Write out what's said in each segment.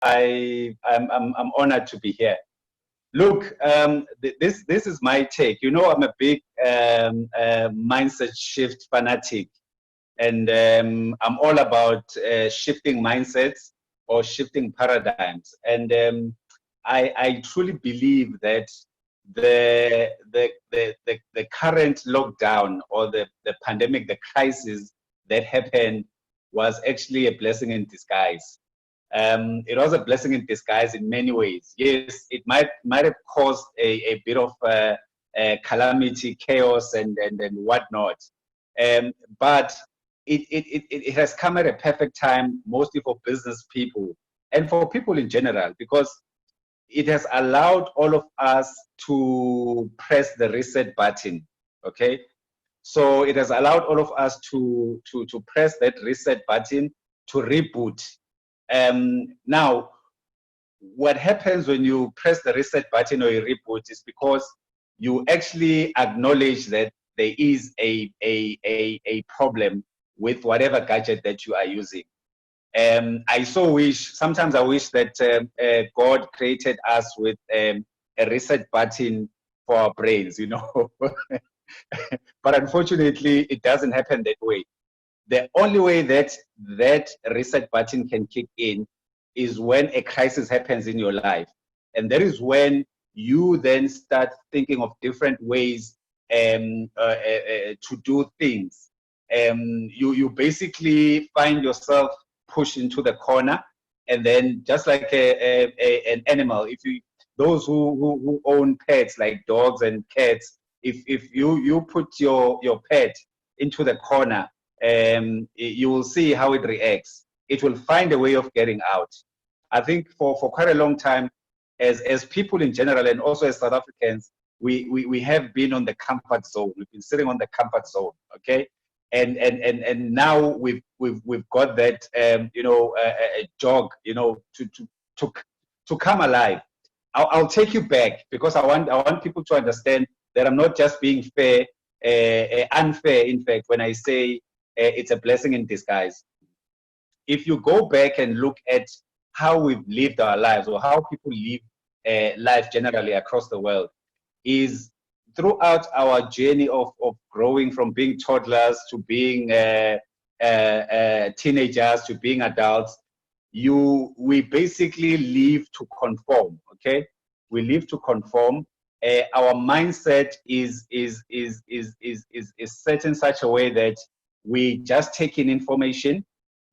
I'm honored to be here. Look, this is my take. You know, I'm a big mindset shift fanatic, and I'm all about shifting mindsets or shifting paradigms. And I truly believe that the current lockdown or the pandemic, the crisis that happened, was actually a blessing in disguise. It was a blessing in disguise in many ways. Yes, it might have caused a bit of calamity, chaos, and whatnot. But it has come at a perfect time, mostly for business people and for people in general, because it has allowed all of us to press the reset button. Okay, so it has allowed all of us to press that reset button, to reboot. Now, what happens when you press the reset button or you reboot is because you actually acknowledge that there is a problem with whatever gadget that you are using. Sometimes I wish that God created us with a reset button for our brains, you know. But unfortunately, it doesn't happen that way. The only way that reset button can kick in is when a crisis happens in your life. And that is when you then start thinking of different ways to do things. You basically find yourself pushed into the corner, and then just like an animal, those who own pets like dogs and cats, if you put your pet into the corner, you will see how it reacts. It will find a way of getting out. I think for quite a long time, as people in general, and also as South Africans, we have been on the comfort zone. We've been sitting on the comfort zone, okay? And now we've got that a jog, you know, to come alive. I'll take you back, because I want people to understand that I'm not just being fair, unfair, in fact, when I say it's a blessing in disguise. If you go back and look at how we've lived our lives, or how people live life generally across the world, is throughout our journey of growing from being toddlers to being teenagers to being adults, we basically live to conform. Okay, we live to conform. Our mindset is set in such a way that we just take in information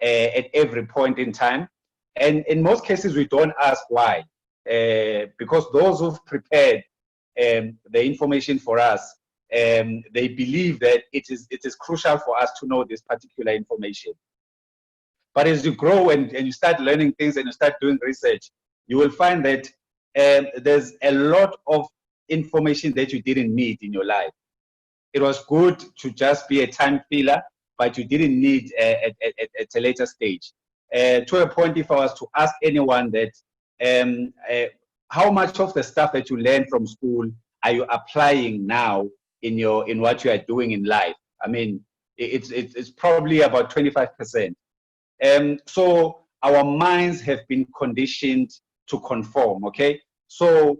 at every point in time, and in most cases we don't ask why, because those who've prepared the information for us, they believe that it is crucial for us to know this particular information. But as you grow and you start learning things and you start doing research, you will find that there's a lot of information that you didn't need in your life. It was good to just be a time filler, but you didn't need at a later stage. To a point, if I was to ask anyone that how much of the stuff that you learned from school are you applying now in what you are doing in life? I mean, it's probably about 25%. So our minds have been conditioned to conform. Okay, so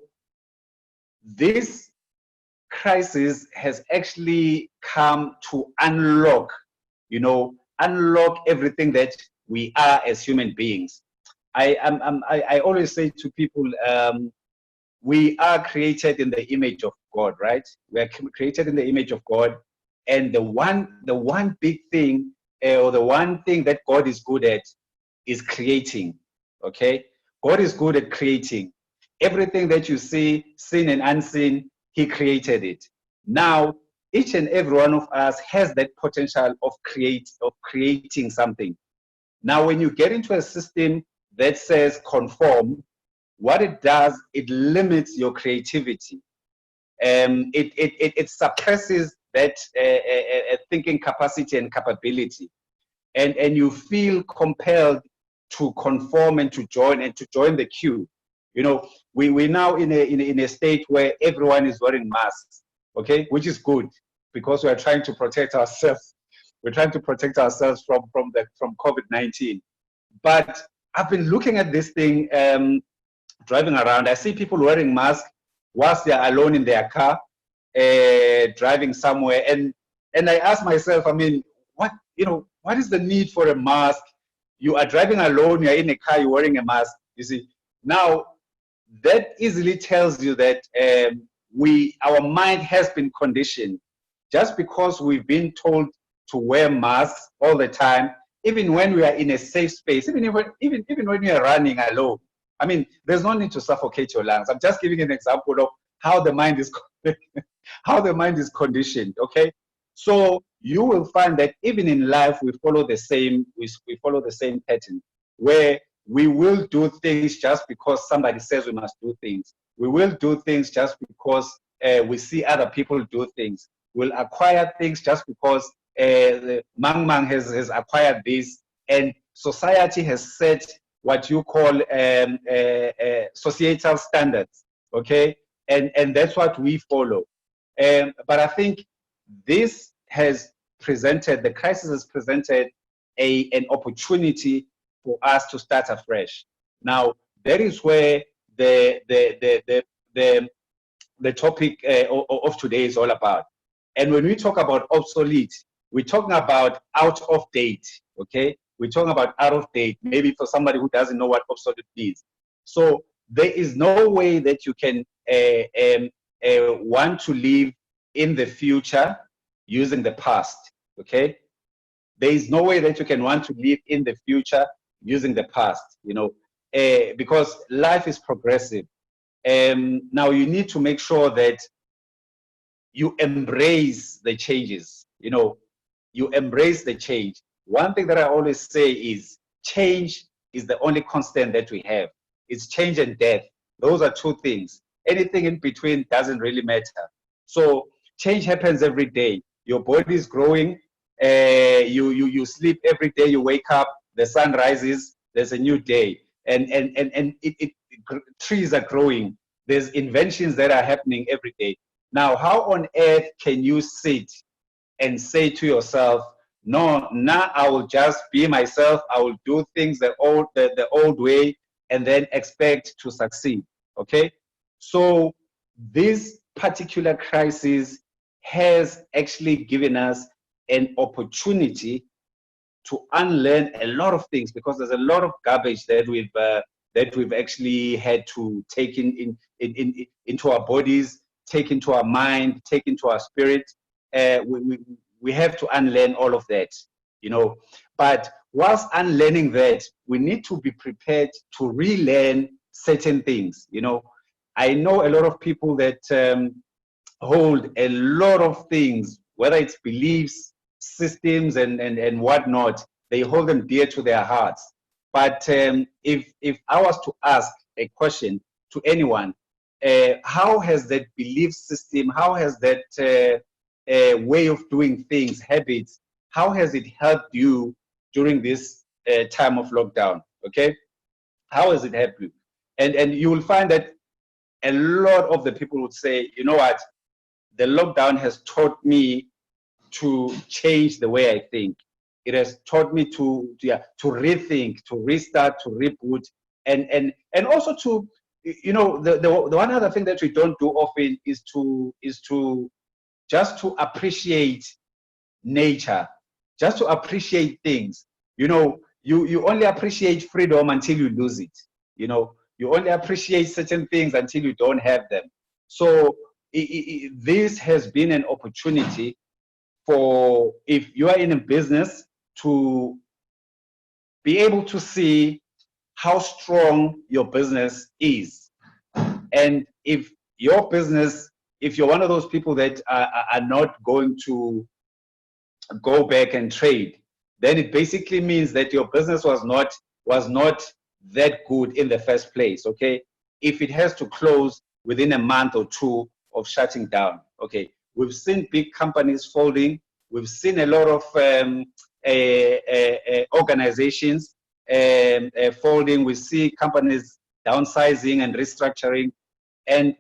this crisis has actually come to unlock everything that we are as human beings. I always say to people, we are created in the image of God, right? We are created in the image of God, and the one big thing, or the one thing that God is good at, is creating. Okay, God is good at creating. Everything that you see, seen and unseen, He created it. Now, each and every one of us has that potential of creating something. Now, when you get into a system that says conform, what it does, it limits your creativity. It suppresses that thinking capacity and capability, and you feel compelled to conform and to join the queue. You know, we're now in a state where everyone is wearing masks, okay, which is good, because we are trying to protect ourselves. We're trying to protect ourselves from COVID-19. But I've been looking at this thing, driving around. I see people wearing masks whilst they're alone in their car, driving somewhere. And I ask myself, I mean, what is the need for a mask? You are driving alone, you're in a car, you're wearing a mask. You see, now that easily tells you that our mind has been conditioned. Just because we've been told to wear masks all the time, even when we are in a safe space, even when we are running alone. I mean, there's no need to suffocate your lungs. I'm just giving an example of how the mind is how the mind is conditioned. Okay, so you will find that even in life we follow the same pattern, where we will do things just because somebody says we must do things. We will do things just because we see other people do things. We'll acquire things just because Mang Mang has acquired this, and society has set what you call societal standards, okay? And that's what we follow. But I think this has presented, the crisis has presented an opportunity for us to start afresh. Now, that is where the topic of today is all about. And when we talk about obsolete, we're talking about out of date, okay? We're talking about out of date, maybe for somebody who doesn't know what obsolete is. So there is no way that you can want to live in the future using the past, okay? There is no way that you can want to live in the future using the past, because life is progressive. Now you need to make sure that you embrace the changes, you embrace the change. One thing that I always say is change is the only constant that we have. It's change and death. Those are two things. Anything in between doesn't really matter. So change happens every day. Your body is growing. You sleep every day. You wake up. The sun rises. There's a new day, and trees are growing. There's inventions that are happening every day. Now, how on earth can you sit and say to yourself, no, now I will just be myself, I will do things the old way, and then expect to succeed, okay? So this particular crisis has actually given us an opportunity to unlearn a lot of things, because there's a lot of garbage that we've actually had to take into our bodies, take into our mind, take into our spirit. We have to unlearn all of that, But whilst unlearning that, we need to be prepared to relearn certain things, I know a lot of people that hold a lot of things, whether it's beliefs, systems, and whatnot. They hold them dear to their hearts. But if I was to ask a question to anyone, how has that belief system, how has that way of doing things, habits, how has it helped you during this time of lockdown? Okay, how has it helped you? And you will find that a lot of the people would say, you know what, the lockdown has taught me to change the way I think. It has taught me to rethink, to restart, to reboot, and also to, the one other thing that we don't do often is to just to appreciate nature, just to appreciate things. You only appreciate freedom until you lose it. You only appreciate certain things until you don't have them. So this has been an opportunity for, if you are in a business, to be able to see how strong your business is. And if your business, if you're one of those people that are not going to go back and trade, then it basically means that your business was not that good in the first place, okay? If it has to close within a month or two of shutting down, okay? We've seen big companies folding. We've seen a lot of organizations folding. We see companies downsizing and restructuring. And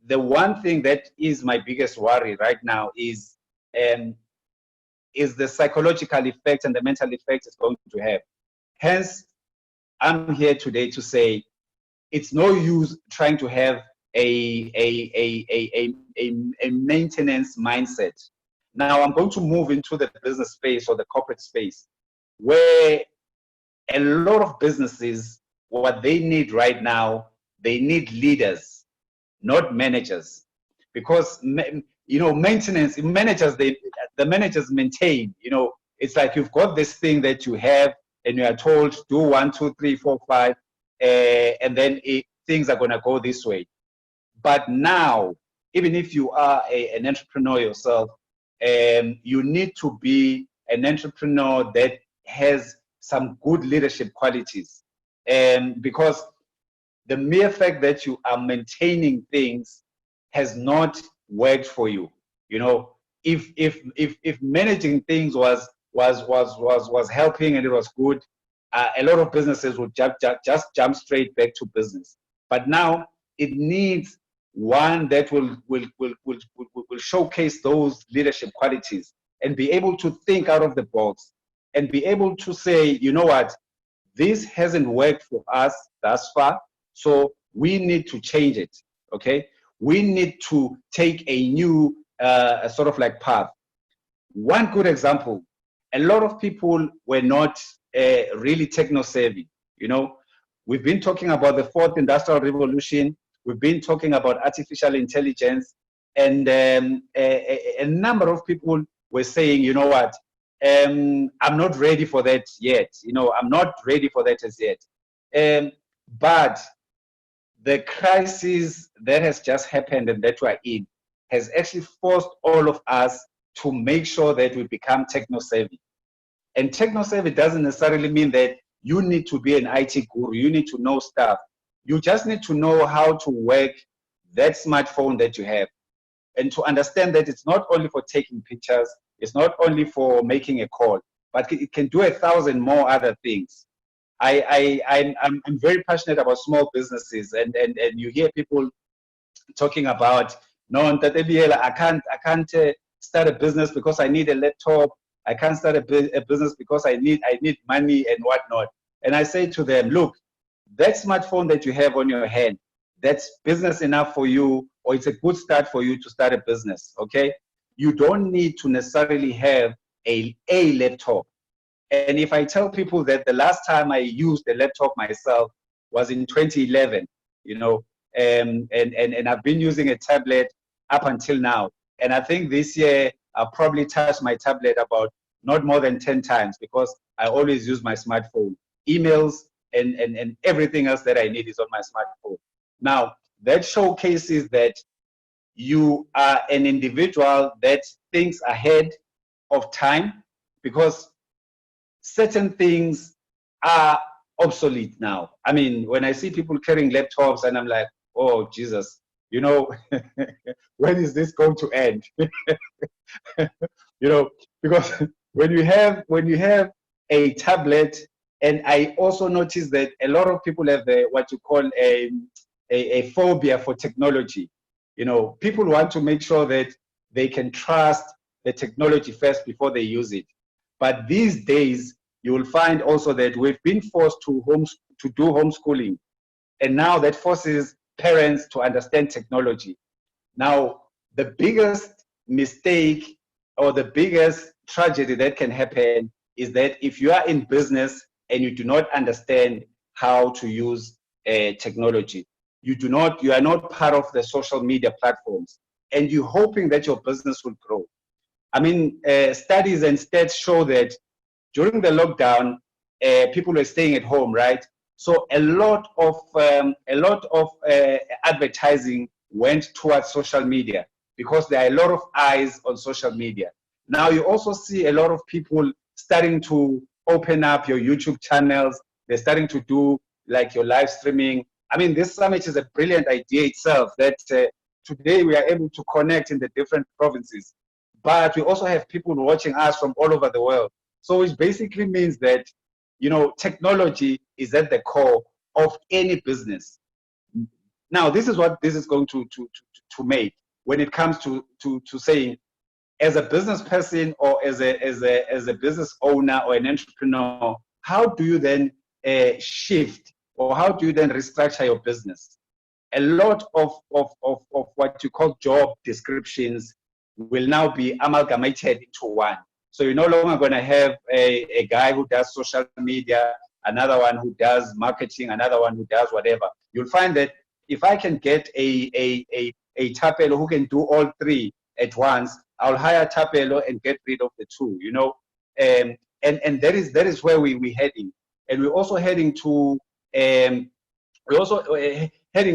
the one thing that is my biggest worry right now is the psychological effect and the mental effect it's going to have. Hence, I'm here today to say it's no use trying to have a maintenance mindset. Now I'm going to move into the business space or the corporate space, where a lot of businesses, what they need right now, they need leaders, not managers, because maintenance managers, the managers maintain. It's like you've got this thing that you have, and you are told do 1, 2, 3, 4, 5, and then things are going to go this way. But now, even if you are an entrepreneur yourself, you need to be an entrepreneur that has some good leadership qualities, because the mere fact that you are maintaining things has not worked for you. If managing things was helping and it was good, a lot of businesses would just jump straight back to business. But now it needs one that will showcase those leadership qualities and be able to think out of the box and be able to say, you know what, this hasn't worked for us thus far, so we need to change it. Okay, we need to take a new sort of like path. One good example: a lot of people were not really techno savvy. We've been talking about the fourth industrial revolution. We've been talking about artificial intelligence, and a number of people were saying, you know what, I'm not ready for that yet. I'm not ready for that as yet. But the crisis that has just happened and that we're in has actually forced all of us to make sure that we become techno savvy. And techno savvy doesn't necessarily mean that you need to be an IT guru, you need to know stuff. You just need to know how to work that smartphone that you have, and to understand that it's not only for taking pictures, it's not only for making a call, but it can do 1,000 more other things. I'm very passionate about small businesses, and you hear people talking about, no, Biyela, I can't start a business because I need a laptop. I can't start a business because I need money and whatnot. And I say to them, look, that smartphone that you have on your hand, that's business enough for you, or it's a good start for you to start a business. Okay, you don't need to necessarily have a laptop. And if I tell people that the last time I used a laptop myself was in 2011, and I've been using a tablet up until now. And I think this year I'll probably touch my tablet about not more than 10 times, because I always use my smartphone. Emails and everything else that I need is on my smartphone. Now, that showcases that you are an individual that thinks ahead of time, because certain things are obsolete now. I mean, when I see people carrying laptops, and I'm like, oh, Jesus, when is this going to end? Because when you have a tablet, and I also notice that a lot of people have what you call a phobia for technology. People want to make sure that they can trust the technology first before they use it. But these days, you will find also that we've been forced to do homeschooling, and now that forces parents to understand technology. Now, the biggest mistake or the biggest tragedy that can happen is that if you are in business and you do not understand how to use technology, you are not part of the social media platforms, and you're hoping that your business will grow. I mean, studies and stats show that during the lockdown, people were staying at home, right? So a lot of advertising went towards social media, because there are a lot of eyes on social media. Now you also see a lot of people starting to open up your YouTube channels. They're starting to do like your live streaming. I mean, this summit is a brilliant idea itself, that today we are able to connect in the different provinces, but we also have people watching us from all over the world. So which basically means that, technology is at the core of any business. Now, this is what this is going to make when it comes to saying, as a business person or as a business owner or an entrepreneur, how do you then shift, or how do you then restructure your business? A lot of what you call job descriptions will now be amalgamated into one. So you're no longer going to have a guy who does social media, another one who does marketing, another one who does whatever. You'll find that if I can get a Tapelo who can do all three at once, I'll hire Tapelo and get rid of the two, you know. And that is where we're heading. And we're also heading to heading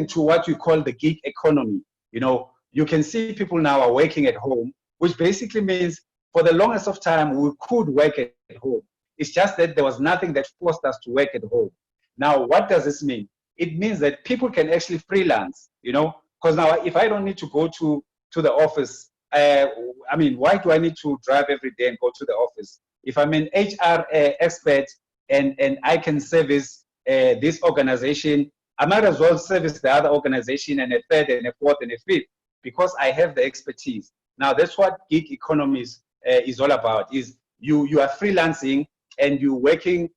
to what we call the gig economy. You know, you can see people now are working at home, which basically means for the longest of time we could work at home. It's just that there was nothing that forced us to work at home. Now, what does this mean? It means that people can actually freelance, you know, because now if I don't need to go to the office, I mean, why do I need to drive every day and go to the office? If I'm an HR expert and I can service this organization, I might as well service the other organization and a third and a fourth and a fifth because I have the expertise. Now, that's what gig economy is all about. Is you are freelancing and you're working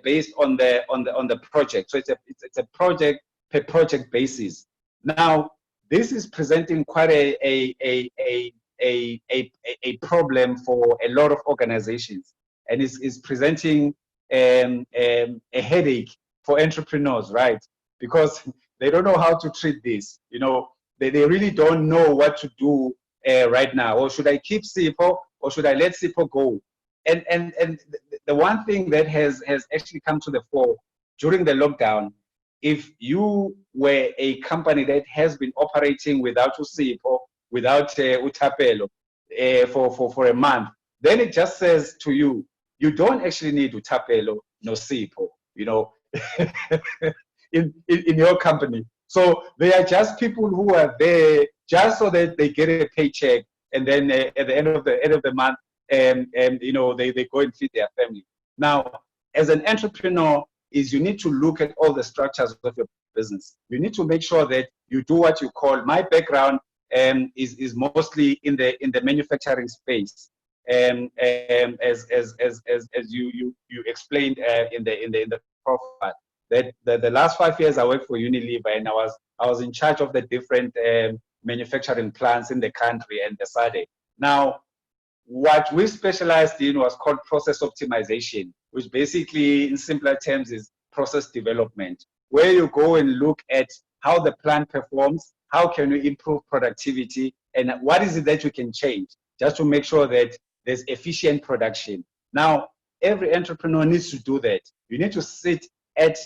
based on the project. So it's a project per project basis. Now, this is presenting quite a problem for a lot of organizations, and is presenting a headache for entrepreneurs, right? Because they don't know how to treat this. You know, they really don't know what to do right now. Or should I keep SIPO, or should I let SIPO go? And the one thing that has actually come to the fore during the lockdown, if you were a company that has been operating without SIPO, without Utapelo for a month, then it just says to you, you don't actually need Utapelo no SIPO, you know, in your company. So they are just people who are there just so that they get a paycheck, and then at the end of the month, you know, they go and feed their family. Now, as an entrepreneur, is you need to look at all the structures of your business. You need to make sure that you do what you call. My background is mostly in the manufacturing space, as you explained in the profile. That the last 5 years I worked for Unilever, and I was in charge of the different manufacturing plants in the country and the SADC. Now, what we specialized in was called process optimization, which basically, in simpler terms, is process development, where you go and look at how the plant performs, how can you improve productivity, and what is it that you can change just to make sure that there's efficient production. Now, every entrepreneur needs to do that. You need to sit at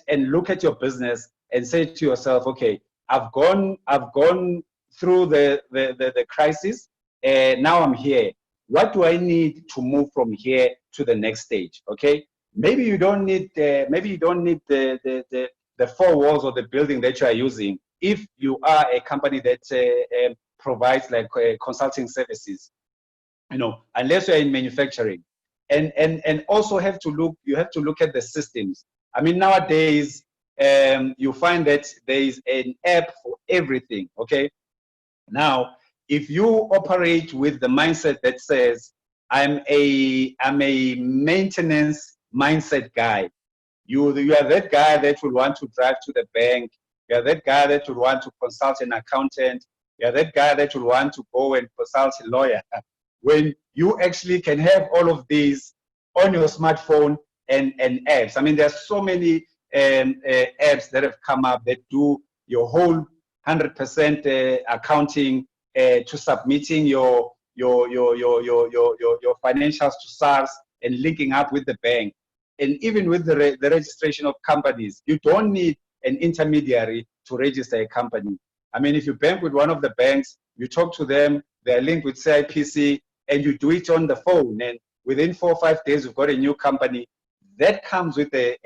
and look at your business and say to yourself, okay, I've gone through the crisis, and now I'm here. What do I need to move from here to the next stage? Okay, maybe you don't need the four walls of the building that you are using. If you are a company that provides like consulting services, you know, unless you're in manufacturing, and also you have to look at the systems. I mean, nowadays you find that there is an app for everything. Okay, now, if you operate with the mindset that says, I'm a maintenance mindset guy, you are that guy that will want to drive to the bank, you are that guy that will want to consult an accountant, you are that guy that will want to go and consult a lawyer, when you actually can have all of these on your smartphone and apps. I mean, there's so many apps that have come up that do your whole 100% accounting, to submitting your financials to SARS and linking up with the bank. And even with the registration of companies, you don't need an intermediary to register a company. I mean, if you bank with one of the banks, you talk to them, they're linked with CIPC, and you do it on the phone. And within 4 or 5 days, you've got a new company that comes with a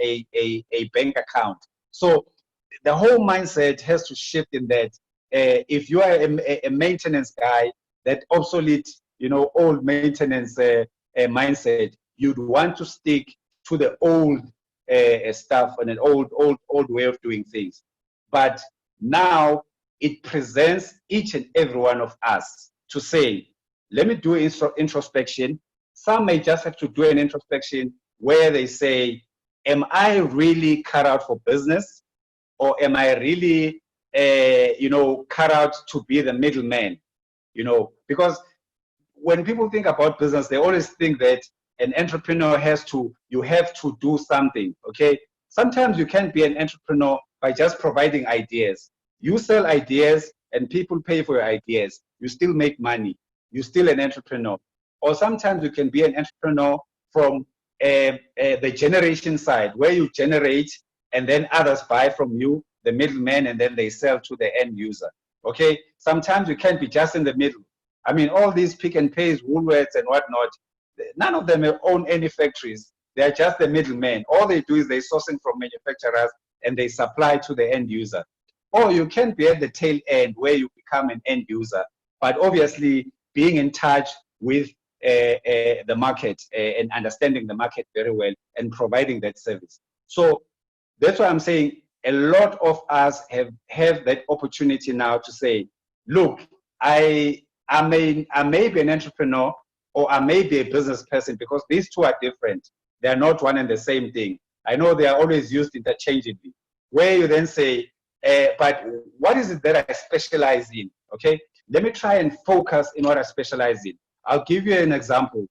bank account. So the whole mindset has to shift in that. If you are a maintenance guy, that obsolete, you know, old maintenance mindset, you'd want to stick to the old stuff and an old way of doing things. But now it presents each and every one of us to say, let me do introspection. Some may just have to do an introspection where they say, am I really cut out for business, or am I really, cut out to be the middleman? Because when people think about business, they always think that an entrepreneur you have to do something, okay? Sometimes you can't be an entrepreneur by just providing ideas. You sell ideas and people pay for your ideas. You still make money. You're still an entrepreneur. Or sometimes you can be an entrepreneur from the generation side, where you generate and then others buy from you, the middleman, and then they sell to the end user, okay? Sometimes you can't be just in the middle. I mean, all these Pick and Pays, Woolworths and whatnot, none of them own any factories. They're just the middlemen. All they do is they're sourcing from manufacturers and they supply to the end user. Or you can be at the tail end where you become an end user, but obviously being in touch with the market and understanding the market very well and providing that service. So that's why I'm saying a lot of us have that opportunity now to say, look, I may be an entrepreneur, or I may be a business person, because these two are different. They are not one and the same thing. I know they are always used interchangeably, where you then say, but what is it that I specialize in? Okay, let me try and focus in what I specialize in. I'll give you an example.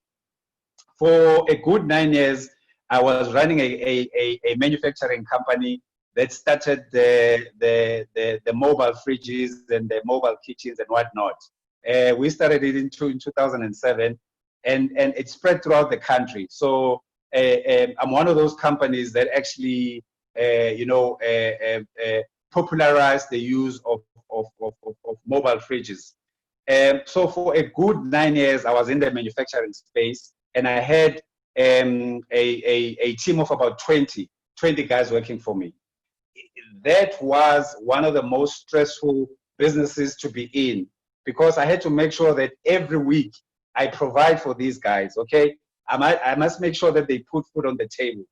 For a good 9 years, I was running a manufacturing company that started the mobile fridges and the mobile kitchens and whatnot. We started it in 2007, and it spread throughout the country. So I'm one of those companies that actually, popularized the use of mobile fridges. So for a good 9 years, I was in the manufacturing space, and I had a team of about 20 guys working for me. That was one of the most stressful businesses to be in, because I had to make sure that every week I provide for these guys, okay? I must make sure that they put food on the table.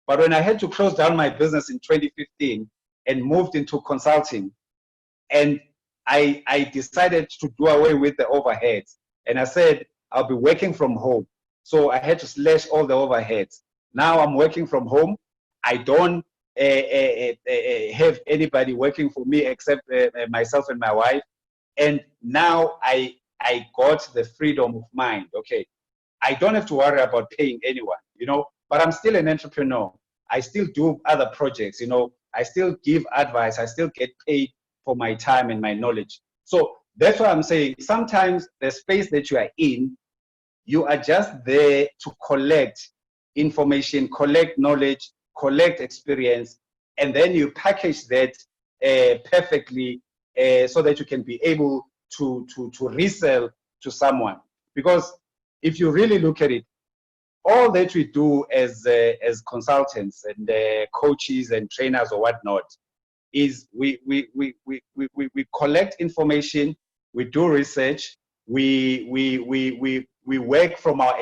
But when I had to close down my business in 2015 and moved into consulting, and I decided to do away with the overheads, and I said, I'll be working from home. So I had to slash all the overheads. Now I'm working from home. I don't have anybody working for me except myself and my wife. And now I got the freedom of mind. Okay, I don't have to worry about paying anyone, but I'm still an entrepreneur. I still do other projects, I still give advice. I still get paid for my time and my knowledge. So that's why I'm saying sometimes the space that you are in, you are just there to collect information, collect knowledge, collect experience, and then you package that perfectly so that you can be able to resell to someone. Because if you really look at it, all that we do as consultants and coaches and trainers or whatnot is we collect information, we do research, we work from our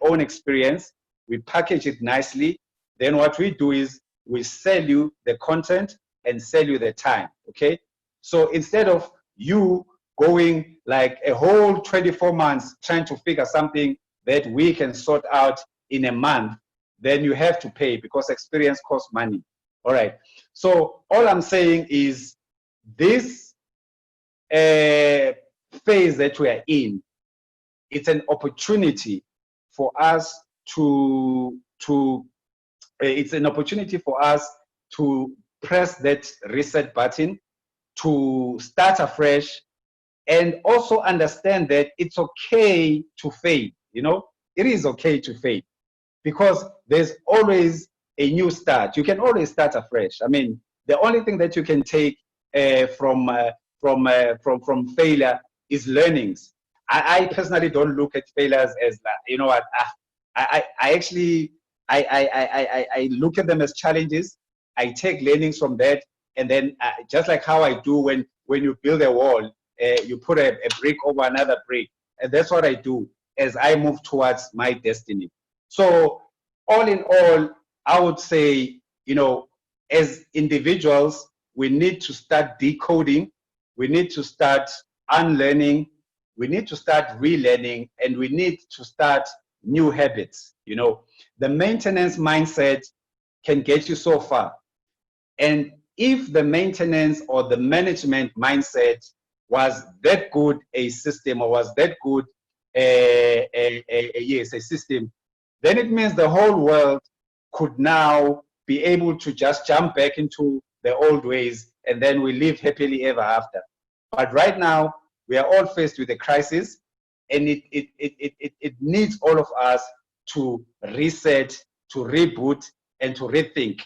own experience, we package it nicely. Then what we do is we sell you the content and sell you the time, okay? So instead of you going like a whole 24 months trying to figure something that we can sort out in a month, then you have to pay, because experience costs money. All right. So all I'm saying is this phase that we are in, it's an opportunity for us it's an opportunity for us to press that reset button, to start afresh, and also understand that it's okay to fail. It is okay to fail, because there's always a new start. You can always start afresh. I mean, the only thing that you can take from failure is learnings. I personally don't look at failures as what. I actually look at them as challenges. I take learnings from that, and then just like how I do when you build a wall, you put a brick over another brick, and that's what I do as I move towards my destiny. So all in all, I would say, as individuals, we need to start decoding, we need to start unlearning, we need to start relearning, and we need to start new habits. The maintenance mindset can get you so far. And if the maintenance or the management mindset was that good a system, or was that good yes, a system, then it means the whole world could now be able to just jump back into the old ways, and then we live happily ever after. But right now, we are all faced with a crisis, and it needs all of us to reset, to reboot, and to rethink.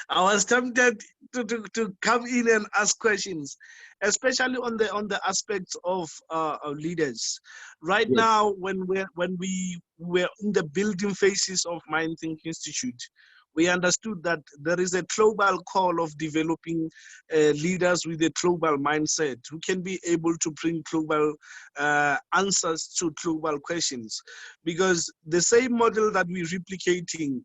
I was tempted to come in and ask questions, especially on the aspects of leaders. Right Yes. now, when we were in the building phases of MindThink Institute, we understood that there is a global call of developing leaders with a global mindset who can be able to bring global answers to global questions. Because the same model that we're replicating,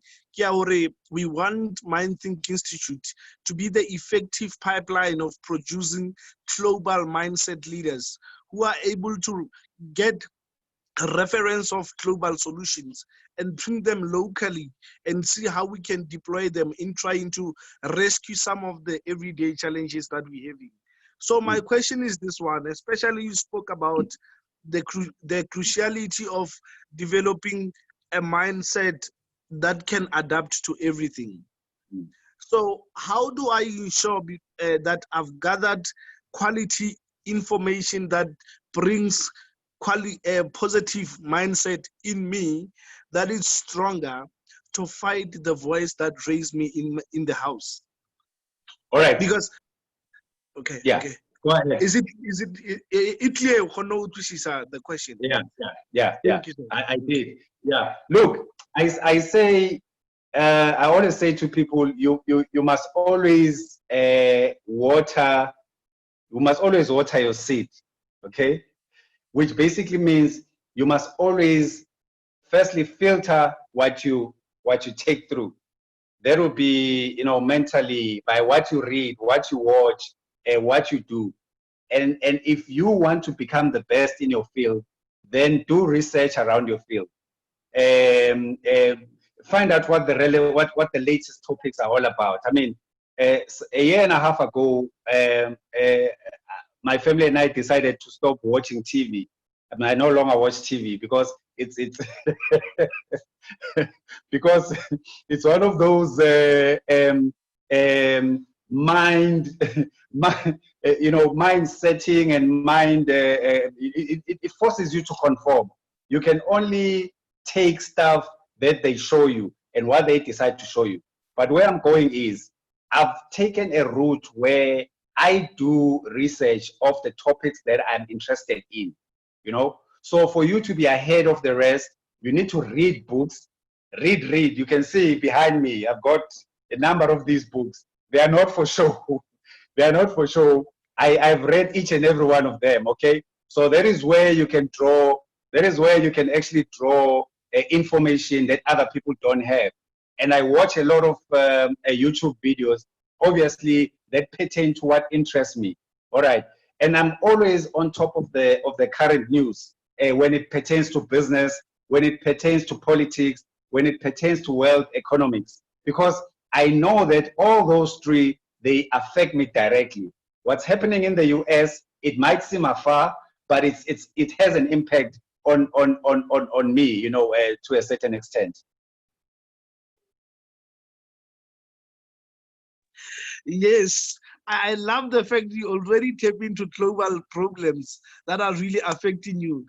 we want MindThink Institute to be the effective pipeline of producing global mindset leaders who are able to get a reference of global solutions and bring them locally and see how we can deploy them in trying to rescue some of the everyday challenges that we're having. So my question is this one, especially you spoke about the cruciality of developing a mindset that can adapt to everything. So how do I ensure that I've gathered quality information that brings a positive mindset in me that is stronger to fight the voice that raised me in the house? All right. Because okay. Go ahead. Is it clear the question? Yeah. Thank you, sir. I did. Yeah. Look, I say, I always say to people, you must always water. You must always water your seed. Okay, which basically means you must always firstly filter what you take through. That will be, mentally, by what you read, what you watch, and what you do. And if you want to become the best in your field, then do research around your field. Find out what the latest topics are all about. I mean, a year and a half ago, my family and I decided to stop watching TV. I mean, I no longer watch TV because it's because it's one of those mind setting and mind. It forces you to conform. You can only take stuff that they show you and what they decide to show you. But where I'm going is, I've taken a route where I do research of the topics that I'm interested in. So for you to be ahead of the rest, you need to read books. Read. You can see behind me, I've got a number of these books. They are not for show. They are not for show. I've read each and every one of them. Okay, so that is where you can draw. That is where you can actually draw information that other people don't have. And I watch a lot of YouTube videos, obviously, that pertain to what interests me. All right, and I'm always on top of the current news when it pertains to business, when it pertains to politics, when it pertains to wealth economics, because I know that all those three, they affect me directly. What's happening in the US, it might seem afar, but it has an impact on me, to a certain extent. Yes, I love the fact you already tap into global problems that are really affecting you.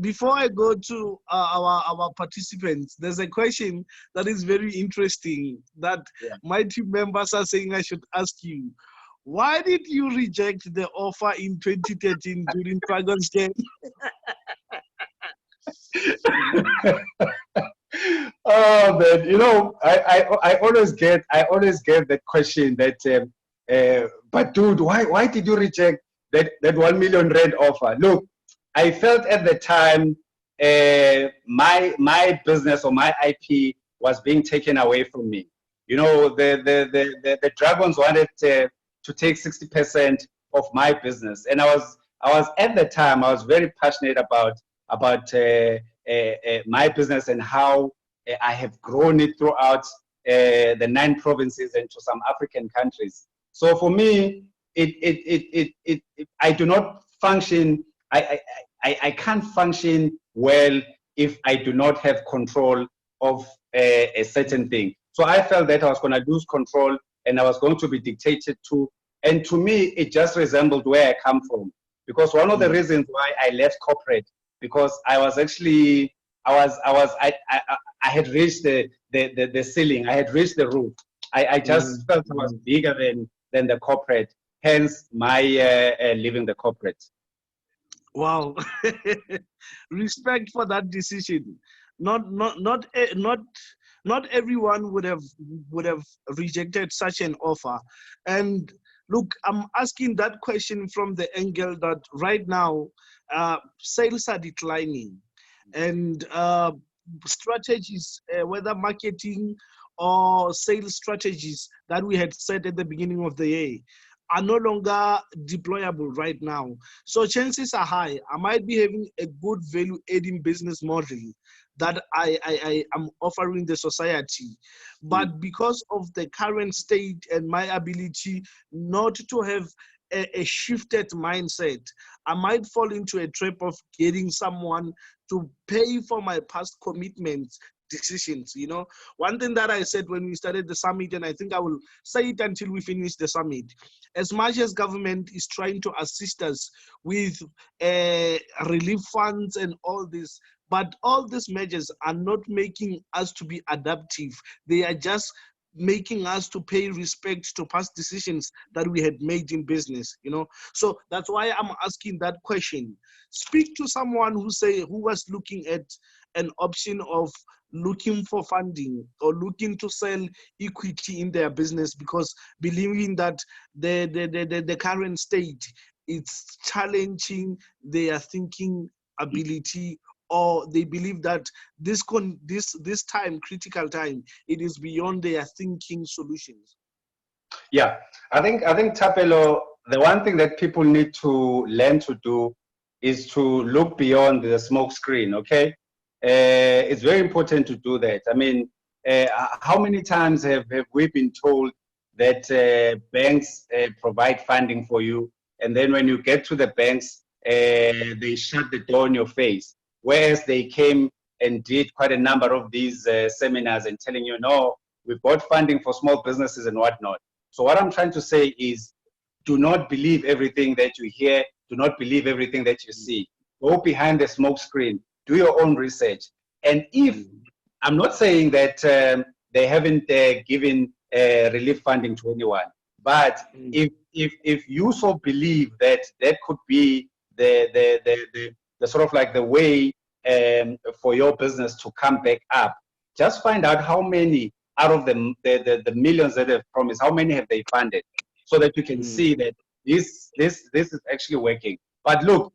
Before I go to our participants, there's a question that is very interesting that my team members are saying I should ask you. Why did you reject the offer in 2013 during Dragon's Den? Oh man, I always get that question that, but dude, why did you reject that 1 million rand offer? Look, I felt at the time my business or my IP was being taken away from me. The Dragons wanted to take 60% of my business, and I was at the time, I was very passionate about about my business and how I have grown it throughout the 9 provinces and to some African countries. So for me, I do not function. I can't function well if I do not have control of a certain thing. So I felt that I was going to lose control and I was going to be dictated to. And to me, it just resembled where I come from. Because one of the reasons why I left corporate, because I was actually, I had reached the ceiling. I had reached the roof. I just felt I was bigger than the corporate. Hence my leaving the corporate. Wow. Respect for that decision. Not everyone would have rejected such an offer. And look, I'm asking that question from the angle that right now sales are declining, and strategies, whether marketing or sales strategies that we had set at the beginning of the year, are no longer deployable right now. So chances are high I might be having a good value adding business model that I am offering the society. But because of the current state and my ability not to have a shifted mindset, I might fall into a trap of getting someone to pay for my past commitments decisions. You know, one thing that I said when we started the summit, and I think I will say it until we finish the summit, as much as government is trying to assist us with relief funds and all this, but all these measures are not making us to be adaptive. They are just making us to pay respect to past decisions that we had made in business, you know. So that's why I'm asking that question. Speak to someone who was looking at an option of looking for funding or looking to sell equity in their business, because believing that the current state is challenging their thinking ability, or they believe that this time, critical time, it is beyond their thinking solutions. Yeah, I think Tapelo, the one thing that people need to learn to do is to look beyond the smoke screen. Okay, it's very important to do that. I mean, how many times have we been told that banks provide funding for you, and then when you get to the banks, they shut the door in your face, whereas they came and did quite a number of these seminars and telling you, no, we've got funding for small businesses and whatnot. So what I'm trying to say is, do not believe everything that you hear. Do not believe everything that you see. Go behind the smoke screen. Do your own research. And if, I'm not saying that they haven't given relief funding to anyone, but if you so believe that that could be the sort of like the way for your business to come back up, just find out how many out of the millions that they've promised, how many have they funded, so that you can see that this is actually working. But look,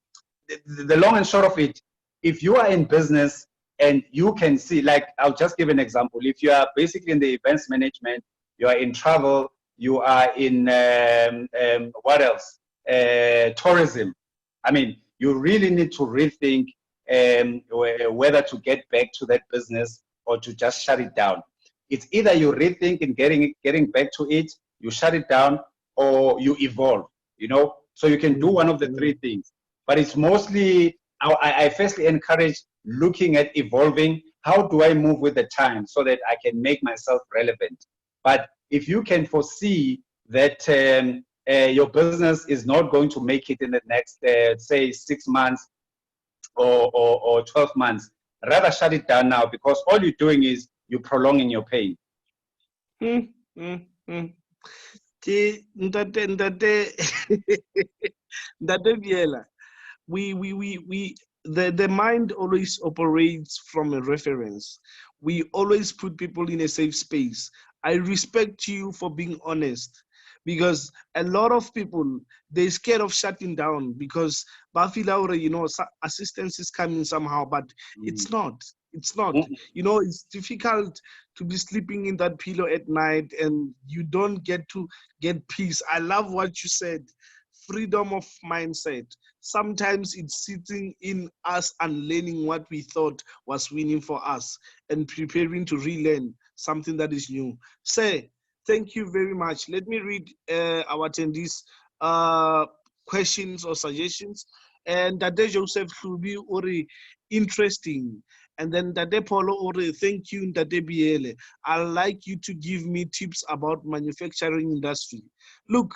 the long and short of it, if you are in business and you can see, like, I'll just give an example. If you are basically in the events management, you are in travel, you are in what else? Tourism. I mean, you really need to rethink whether to get back to that business or to just shut it down. It's either you rethink and getting back to it, you shut it down, or you evolve, you know? So you can do one of the three things. But it's mostly, I firstly encourage looking at evolving. How do I move with the time so that I can make myself relevant? But if you can foresee that your business is not going to make it in the next, say, 6 months or 12 months, rather shut it down now, because all you're doing is you're prolonging your pain. Ntate Biyela, the mind always operates from a reference. We always put people in a safe space. I respect you for being honest, because a lot of people, they're scared of shutting down because Bafi Laura, you know, assistance is coming somehow, but it's not. It's not. You know, it's difficult to be sleeping in that pillow at night and you don't get to get peace. I love what you said. freedom of mindset. Sometimes it's sitting in us unlearning what we thought was winning for us and preparing to relearn something that is new. Say, thank you very much. Let me read our attendees' questions or suggestions. And Dade Joseph Khubi Ori, interesting. And then Dade Polo Ori, thank you, Dade Biyela. I'd like you to give me tips about manufacturing industry. Look,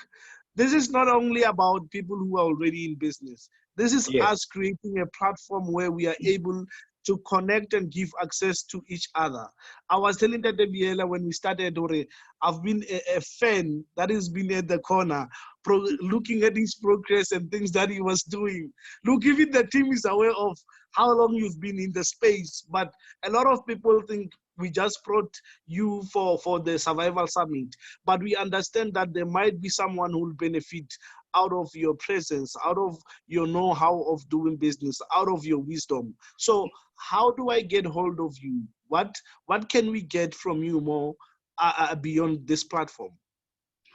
this is not only about people who are already in business. This is Yes. us creating a platform where we are able to connect and give access to each other. I was telling Dade Biyela when we started, I've been a fan that has been at the corner, looking at his progress and things that he was doing. Look, even the team is aware of how long you've been in the space, but a lot of people think we just brought you for the survival summit, but we understand that there might be someone who will benefit out of your presence, out of your know-how of doing business, out of your wisdom. So how do I get hold of you? What can we get from you more beyond this platform?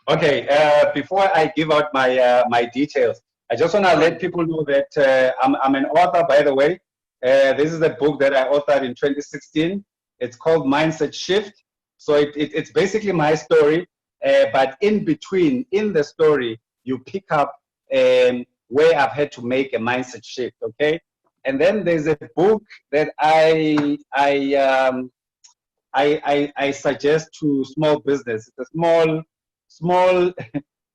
Okay, before I give out my details, I just want to let people know that I'm an author, by the way. This is a book that I authored in 2016. It's called Mindset Shift. So it's basically my story, but in between, in the story, you pick up where I've had to make a mindset shift, okay? And then there's a book that I suggest to small business. It's a small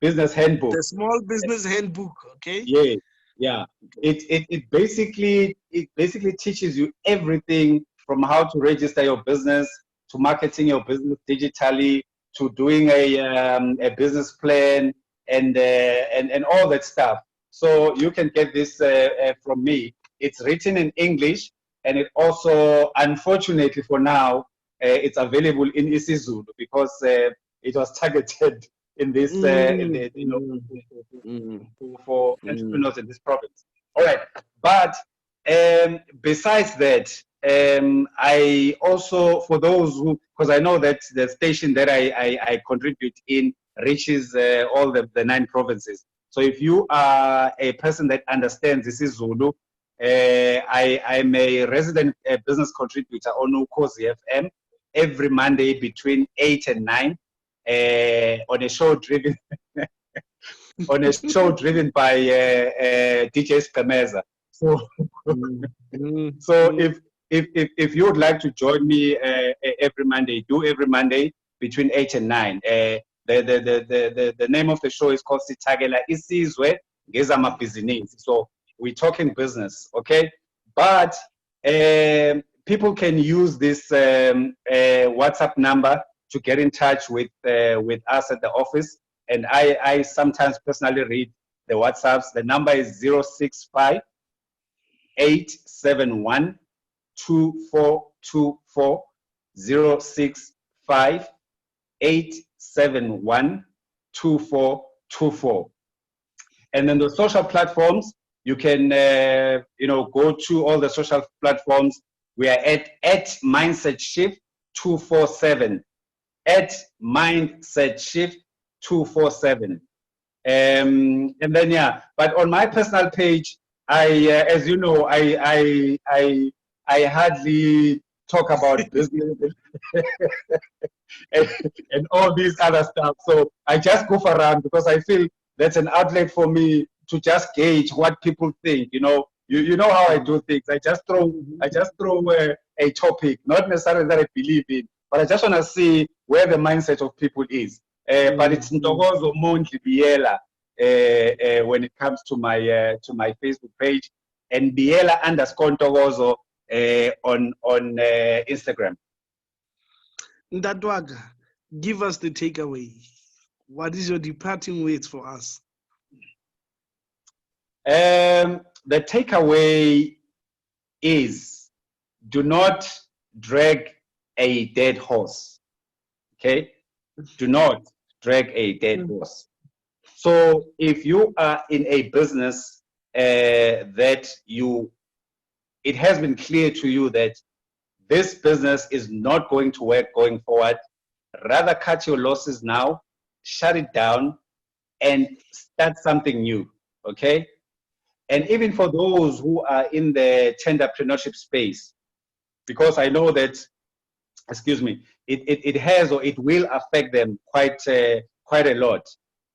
business handbook. The small business handbook, okay? Yeah, yeah. It basically teaches you everything from how to register your business, to marketing your business digitally, to doing a business plan, and all that stuff. So you can get this from me. It's written in English, and it also, unfortunately for now, it's available in isiZulu because it was targeted in this, for entrepreneurs in this province. All right, but besides that, I also, for those who, because I know that the station that I contribute in reaches all the 9 provinces. So if you are a person that understands this is Zulu, I'm a resident business contributor on Ntokozo FM every Monday between 8 and 9 on a show driven by DJ Skameza. So, so if you would like to join me every Monday, do every Monday between 8 and 9. The name of the show is called Sitagela Isizwe Ngezama Business. So we're talking business, okay? But people can use this WhatsApp number to get in touch with us at the office. And I sometimes personally read the WhatsApps. The number is 065 871 2424 065 871 2424. And then the social platforms, you can go to all the social platforms. We are at Mindset Shift 247, at Mindset Shift 247. And then but on my personal page, as you know, I hardly talk about business and all these other stuff. So I just goof around because I feel that's an outlet for me to just gauge what people think. You know how I do things. I just throw a topic, not necessarily that I believe in, but I just want to see where the mindset of people is. But it's Ntokozo Mondli Biyela when it comes to my Facebook page, and Biyela _Ntokozo on Instagram. Ntatwaga, give us the takeaway. What is your departing words for us? The takeaway is, do not drag a dead horse. Okay? Do not drag a dead horse. So if you are in a business that it has been clear to you that this business is not going to work going forward, rather cut your losses now, shut it down, and start something new, okay? And even for those who are in the entrepreneurship space, because I know that, excuse me, it has or it will affect them quite a lot.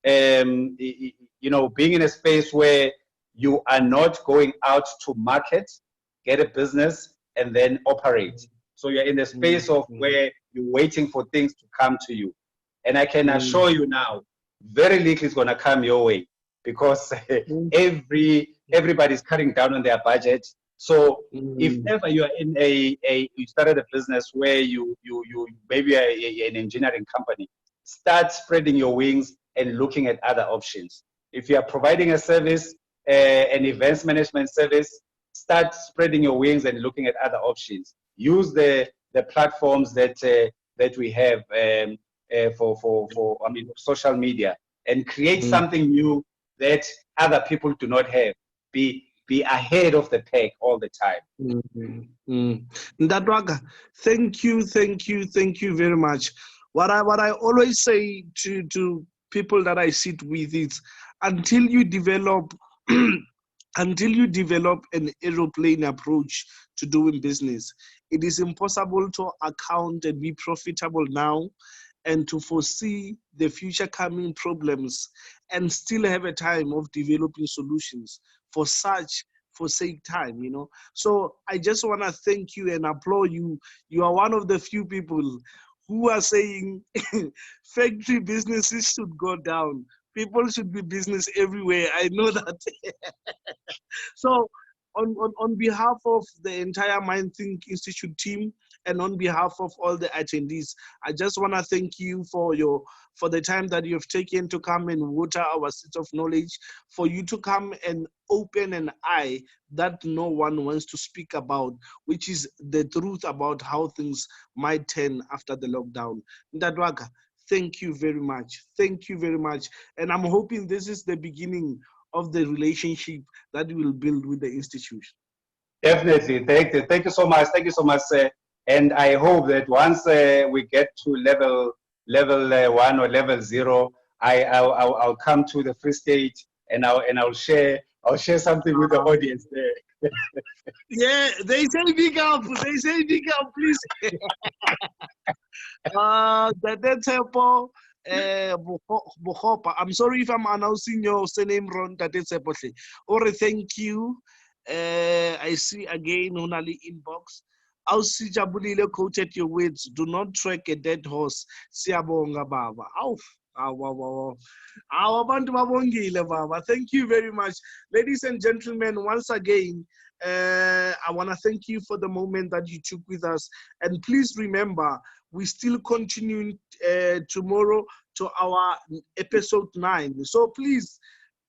You know, being in a space where you are not going out to market, get a business, and then operate. So you're in the space of where you're waiting for things to come to you. And I can assure you now, very little is going to come your way, because everybody's cutting down on their budget. So if ever you are in you started a business where you maybe an engineering company, start spreading your wings and looking at other options. If you are providing a service, an events management service, start spreading your wings and looking at other options. Use the platforms that that we have for I mean social media, and create something new that other people do not have. Be ahead of the pack all the time. Ndadwaga, thank you very much. What I always say to people that I sit with is, until you develop until you develop an aeroplane approach to doing business, it is impossible to account and be profitable now and to foresee the future coming problems and still have a time of developing solutions for such forsake time, you know. So I just want to thank you and applaud you. You are one of the few people who are saying factory businesses should go down. People should be business everywhere. I know that. So on behalf of the entire MindThink Institute team and on behalf of all the attendees, I just want to thank you for the time that you've taken to come and water our seat of knowledge, for you to come and open an eye that no one wants to speak about, which is the truth about how things might turn after the lockdown. Ndadwaga, thank you very much. Thank you very much. And I'm hoping this is the beginning of the relationship that we will build with the institution. Definitely. Thank you so much. Thank you so much. And I hope that once we get to level 1 or level 0, I'll come to the Free State and I'll share something with the audience there. Yeah, they say big up. They say big up, please. That tempo. I'm sorry if I'm announcing your surname wrong. Or thank you. I see again Honali inbox. Ausi Jabulile quoted your words. Do not track a dead horse. Siyabonga baba. Thank you very much. Ladies and gentlemen, once again, I want to thank you for the moment that you took with us. And please remember, we still continue tomorrow to our episode 9. So please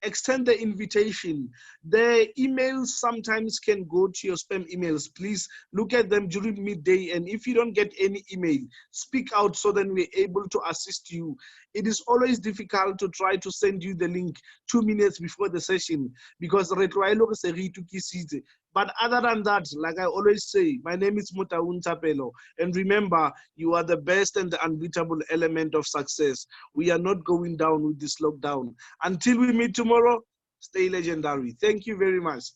extend the invitation. The emails sometimes can go to your spam emails. Please look at them during midday. And if you don't get any email, speak out so that we're able to assist you. It is always difficult to try to send you the link 2 minutes before the session because but other than that, like I always say, my name is Mutaun Tapelo. And remember, you are the best and the unbeatable element of success. We are not going down with this lockdown. Until we meet tomorrow, stay legendary. Thank you very much.